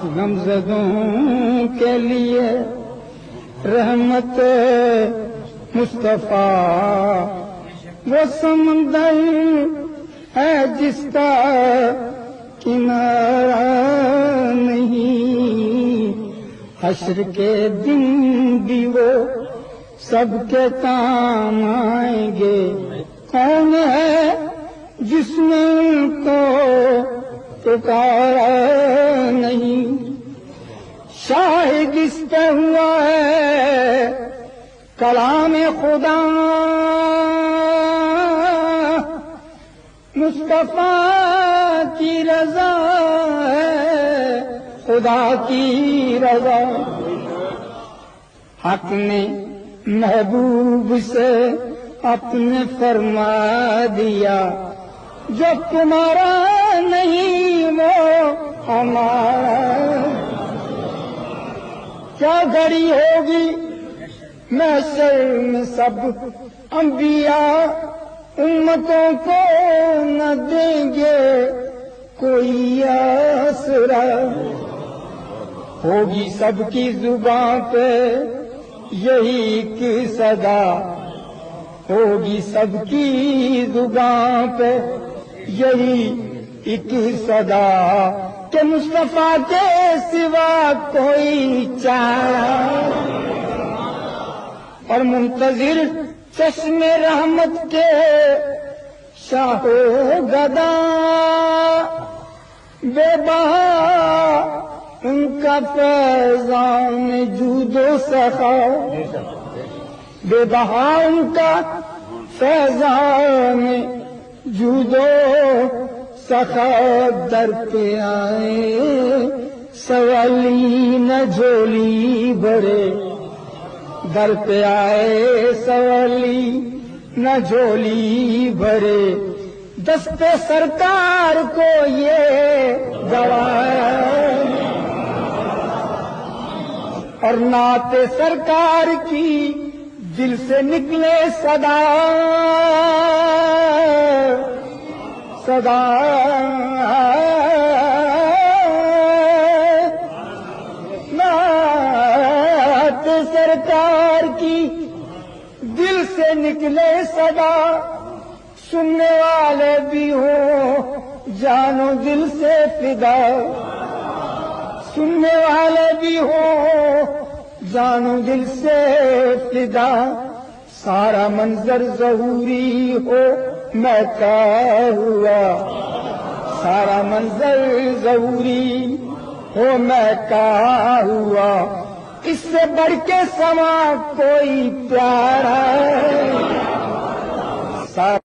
غمزدوں کے لیے رحمت مصطفیٰ وہ سمندر ہے جس کا کنارہ نہیں، حشر کے دن بھی وہ سب کے کام آئیں گے، کون ہے جس نے ان کو پکارا نہیں؟ شاہد اس پہ ہوا ہے کلام خدا، مصطفیٰ کی رضا ہے خدا کی رضا۔ حق نے محبوب سے اپنے فرما دیا، جو تمہارا نہیں وہ ہمارا۔ کیا گھڑی ہوگی محشر میں سب انبیاء امتوں کو نہ دیں گے کوئی آسرا، ہوگی سب کی زبان پہ یہی ایک صدا، ہوگی سب کی زبان پہ یہی ایک صدا کہ مصطفیٰ کے سوا کوئی چارہ، اور منتظر چشم رحمت کے شاہ و گدا، بے بہا ان کا فیضان جود و سخا، بے بہا ان کا فیضان جود و سخا، در پہ آئے سوالی نہ جھولی بھرے، در پہ آئے سوالی نہ جھولی بھرے، دست سرکار کو یہ گوایا، اور نعت سرکار کی دل سے نکلے صدا، صدا نعت سرکار کی دل سے نکلے صدا، سننے والے بھی ہوں جانو دل سے فدا، سننے والے بھی ہوں جانو دل سے فدا، سارا منظر ظہوری ہو میں کیا ہوا، سارا منظر ظہوری ہو میں کیا ہوا، اس سے بڑھ کے سما کوئی پیارا ہے۔